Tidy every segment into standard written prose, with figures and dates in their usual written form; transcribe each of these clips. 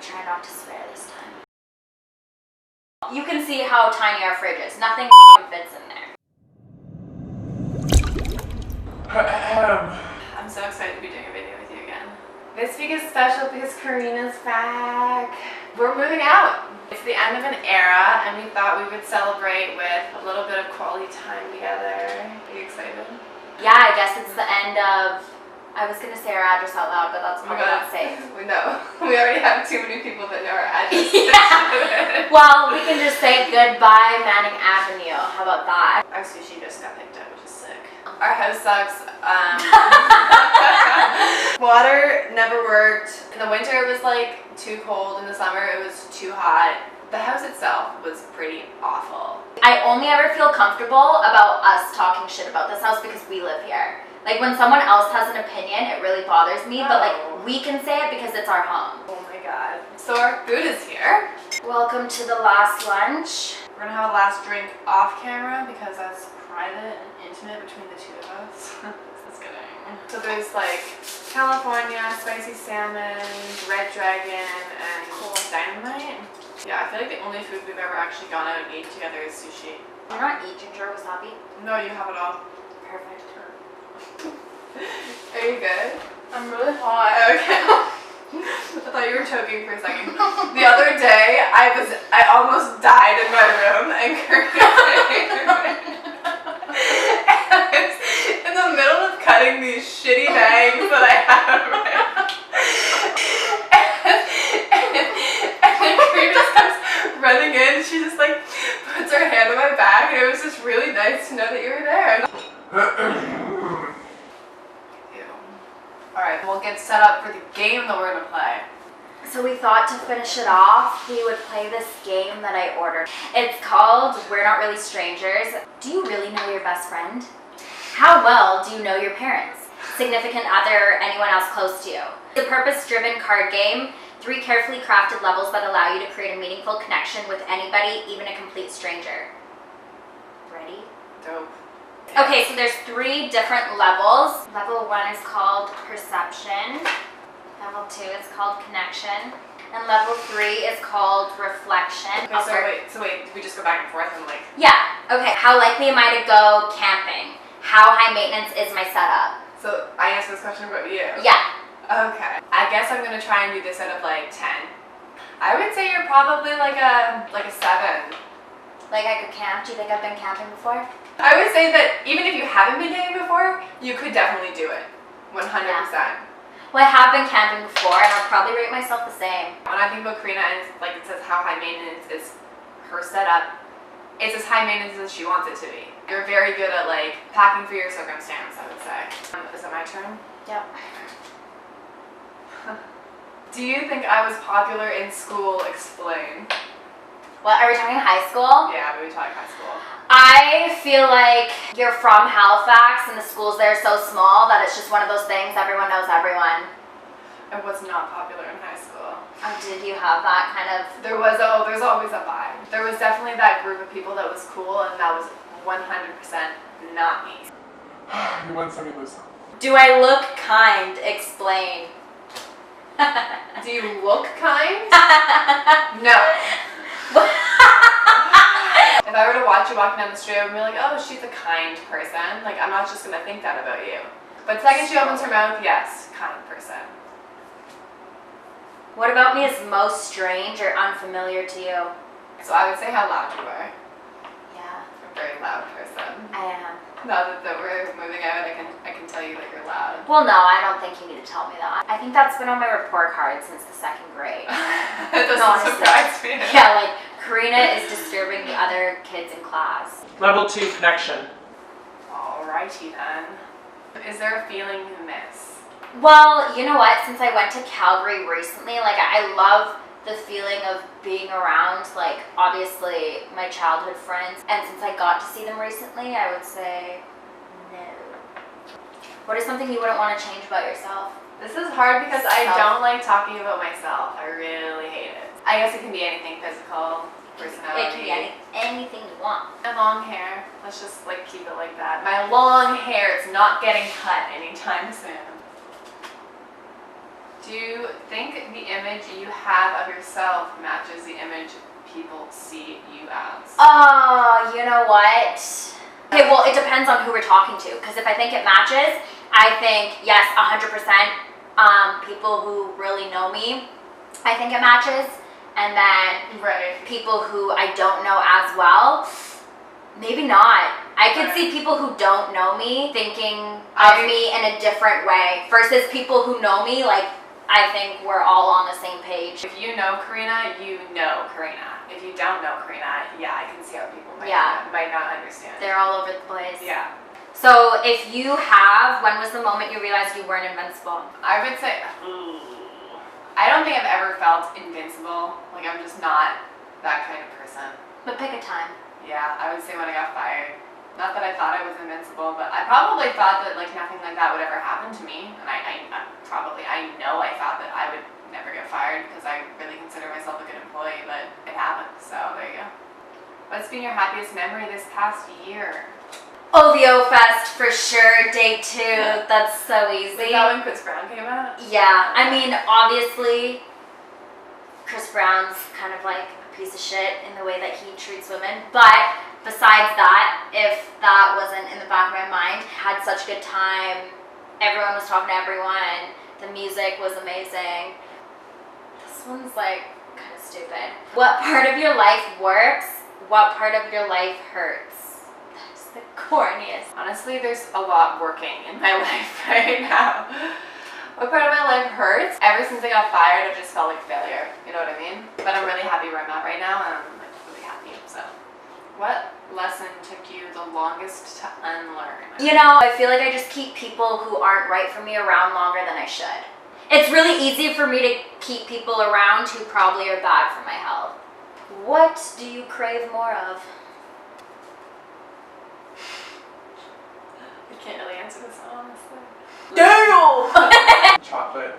try not to swear this time. You can see how tiny our fridge is. Nothing fits in there. I'm so excited to be doing a video with you again. This week is special because Karina's back. We're moving out. It's the end of an era, and we thought we would celebrate with a little bit of quality time together. Are you excited? Yeah, I guess it's the end of... I was going to say our address out loud, but that's probably not safe. We know. We already have too many people that know our address. Yeah. Well, we can just say goodbye Manning Avenue. How about that? Our sushi just got picked up, which is sick. Our house sucks. Water never worked. In the winter it was like too cold. In the summer it was too hot. The house itself was pretty awful. I only ever feel comfortable about us talking shit about this house because we live here. Like when someone else has an opinion, it really bothers me, but like we can say it because it's our home. Oh my god. So our food is here. Welcome to the last lunch. We're gonna have a last drink off camera because that's private and intimate between the two of us. Just kidding. So there's like California, spicy salmon, red dragon, and dynamite. Yeah, I feel like the only food we've ever actually gone out and eaten together is sushi. You're not eat ginger wasabi? No, you have it all. Perfect. Are you good? I'm really hot. Okay. I thought you were choking for a second. The other day, I almost died in my room, and I was in the middle of cutting these shitty bangs that I have right. And then Karina just comes running in. She just like puts her hand on my back, and it was just really nice to know that you were there. Alright, we'll get set up for the game that we're gonna play. So we thought to finish it off, we would play this game that I ordered. It's called We're Not Really Strangers. Do you really know your best friend? How well do you know your parents, significant other, anyone else close to you? It's a purpose-driven card game, 3 carefully crafted levels that allow you to create a meaningful connection with anybody, even a complete stranger. Ready? Dope. Okay, so there's 3 different levels. Level 1 is called Perception. Level 2 is called Connection. And level 3 is called Reflection. Okay, so wait, do we just go back and forth and like... Yeah, okay. How likely am I to go camping? How high maintenance is my setup? So I answer this question about you? Yeah. Okay. I guess I'm gonna try and do this out of like 10. I would say you're probably like a 7. Like I could camp? Do you think I've been camping before? I would say that even if you haven't been camping before, you could definitely do it. 100%. Yeah. Well, I have been camping before, and I'll probably rate myself the same. When I think about Karina, and like it says how high maintenance is her setup, it's as high maintenance as she wants it to be. You're very good at like packing for your circumstance, I would say. Is it my turn? Yep. Do you think I was popular in school? Explain. What, are we talking high school? Yeah, we talking high school. I feel like you're from Halifax and the schools there are so small that it's just one of those things, everyone knows everyone. I was not popular in high school. Oh, did you have that kind of... There's always a vibe. There was definitely that group of people that was cool, and that was 100% not me. You won some, you lose some. Do I look kind? Explain. Do you look kind? No. If I were to watch you walking down the street, I would be like, oh, she's a kind person. Like, I'm not just gonna think that about you. But second she opens her mouth, yes, kind person. What about me is most strange or unfamiliar to you? So I would say how loud you are. Yeah. A very loud person. I am. Now that we're moving out, I can tell you that you're loud. Well, no, I don't think you need to tell me that. I think that's been on my report card since the 2nd grade. It doesn't surprise me. Yeah, like Karina is disturbing the other kids in class. Level 2, Connection. Alrighty then. Is there a feeling you miss? Well, you know what? Since I went to Calgary recently, like I love the feeling of being around, like obviously my childhood friends, and since I got to see them recently, I would say no. What is something you wouldn't want to change about yourself? This is hard because I don't like talking about myself. I really hate it. I guess it can be anything: physical, personality. It can be anything you want. My long hair. Let's just like keep it like that. My long hair. It's not getting cut anytime soon. Do Do you think the image you have of yourself matches the image people see you as? Oh, you know what? Okay, well, it depends on who we're talking to. Because if I think it matches, I think, yes, 100%. People who really know me, I think it matches. And then people who I don't know as well, maybe not. I could see people who don't know me thinking of me in a different way versus people who know me, like, I think we're all on the same page. If you know Karina, you know Karina. If you don't know Karina, yeah, I can see how people might not understand. They're all over the place. Yeah. So if you have, when was the moment you realized you weren't invincible? I would say, I don't think I've ever felt invincible. Like, I'm just not that kind of person. But pick a time. Yeah, I would say when I got fired. Not that I thought I was invincible, but I probably thought that like nothing like that would ever happen to me. And I know I thought that I would never get fired because I really consider myself a good employee, but it happened. So there you go. What's been your happiest memory this past year? OVO Fest for sure, day 2. That's so easy. Was that when Chris Brown came out? Yeah, I mean, obviously, Chris Brown's kind of like a piece of shit in the way that he treats women. But besides that, if that wasn't in the back of my mind, had such a good time. Everyone was talking to everyone. The music was amazing. This one's like kind of stupid. What part of your life works? What part of your life hurts? That's the corniest. Honestly, there's a lot working in my life right now. What part of my life hurts? Ever since I got fired, I've just felt like failure. You know what I mean? But I'm really happy where I'm at right now, and I'm like really happy. So, what lesson took you the longest to unlearn? You know, I feel like I just keep people who aren't right for me around longer than I should. It's really easy for me to keep people around who probably are bad for my health. What do you crave more of? I can't really answer this honestly. Damn! Chocolate.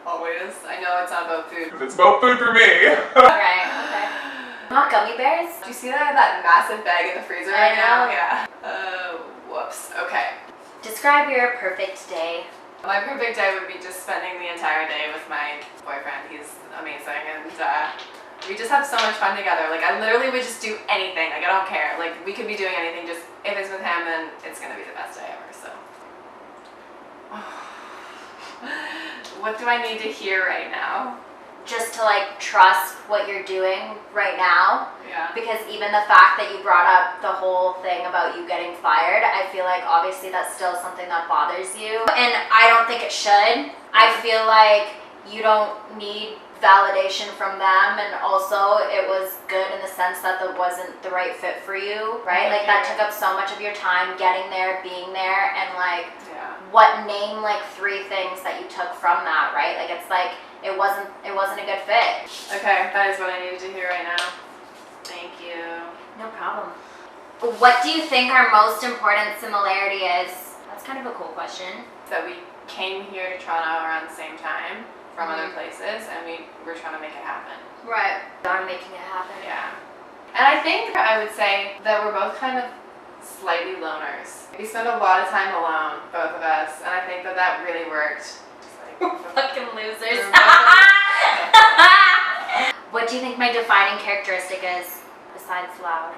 Always. I know it's not about food. It's about food for me. Alright, okay. Not gummy bears? Do you see that I have that massive bag in the freezer right now? Yeah. Whoops. Okay. Describe your perfect day. My perfect day would be just spending the entire day with my boyfriend. He's amazing, and we just have so much fun together. Like, I literally would just do anything. Like, I don't care. Like, we could be doing anything. Just if it's with him, then it's gonna be the best day ever. So, what do I need to hear right now? Just to like trust what you're doing right now. Yeah. Because even the fact that you brought up the whole thing about you getting fired, I feel like obviously that's still something that bothers you. And I don't think it should. I feel like you don't need validation from them, and also it was good in the sense that it wasn't the right fit for you, right? Like that took up so much of your time getting there, being there, and like what name like 3 things that you took from that, right? Like it's like it wasn't a good fit. Okay, that is what I needed to hear right now. Thank you. No problem. What do you think our most important similarity is? That's kind of a cool question. That we came here to Toronto around the same time from other places, and we were trying to make it happen. Right. I'm making it happen. Yeah. And I think I would say that we're both kind of slightly loners. We spend a lot of time alone, both of us, and I think that that really worked. Fucking losers. What do you think my defining characteristic is, besides loud?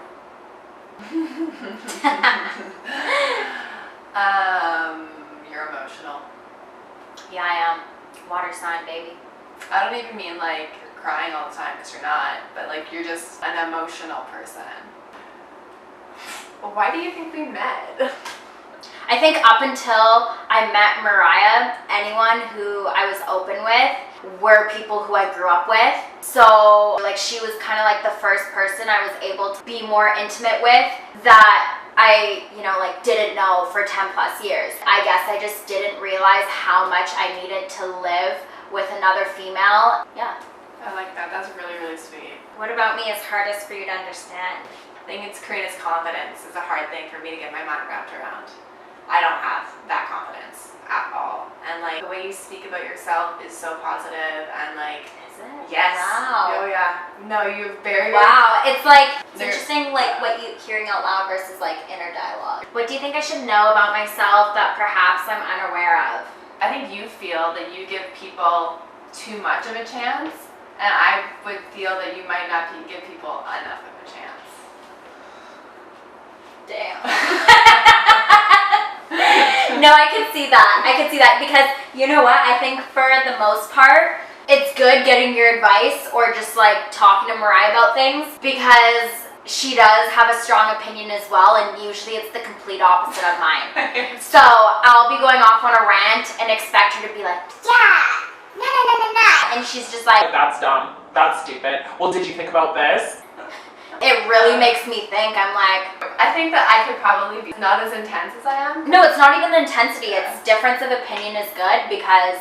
You're emotional. Yeah, I am. Water sign, baby. I don't even mean like you're crying all the time, because you're not, but like you're just an emotional person. Well, why do you think we met? I think up until I met Mariah, anyone who I was open with were people who I grew up with. So like she was kind of like the first person I was able to be more intimate with that I, like didn't know for 10 plus years. I guess I just didn't realize how much I needed to live with another female. Yeah. I like that. That's really, really sweet. What about me is hardest for you to understand? I think it's Karina's confidence is a hard thing for me to get my mind wrapped around. I don't have that confidence at all. And like the way you speak about yourself is so positive and like, is it? Yes. Wow. Oh yeah. No, you're very wow. It's like it's There- interesting like what you hearing out loud versus like inner dialogue. What do you think I should know about myself that perhaps I'm unaware of? I think you feel that you give people too much of a chance, and I would feel that you might not give people enough of a chance. Damn. No, I could see that. I could see that because you know what? I think for the most part, it's good getting your advice or just like talking to Mariah about things because she does have a strong opinion as well, and usually it's the complete opposite of mine. So I'll be going off on a rant and expect her to be like, yeah, no, and she's just like, That's dumb. That's stupid. Well, did you think about this? it really makes me think. I'm like, I think that I could probably be not as intense as I am. no, it's not even the intensity. It's difference of opinion is good because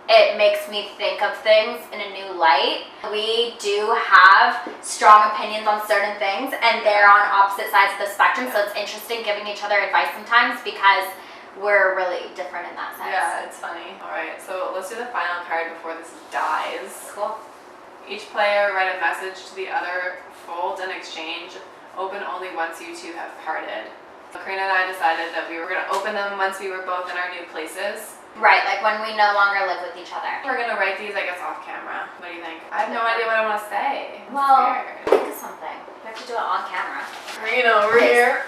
it makes me think of things in a new light. We do have strong opinions on certain things and they're on opposite sides of the spectrum, so it's interesting giving each other advice sometimes because we're really different in that sense. Yeah, it's funny. Alright, so let's do the final card before this dies. Cool. Each player write a message to the other, fold and exchange, open only once you two have parted. Karina and I decided that we were going to open them once we were both in our new places. Right, like when we no longer live with each other. We're going to write these, I guess, off camera. What do you think? I have no idea what I want to say. I'm Well, scared. think of something. We have to do it on camera. Karina, over here.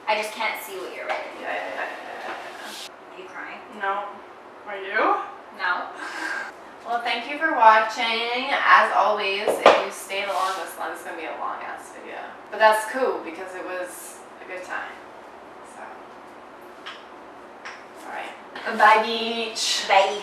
I just can't see what you're writing. Yeah. Are you crying? No. Are you? No. Well, thank you for watching. As always, if you stayed along this long, it's going to be a long ass video. But that's cool because it was a good time. So. Alright. Bye, beach. Bye.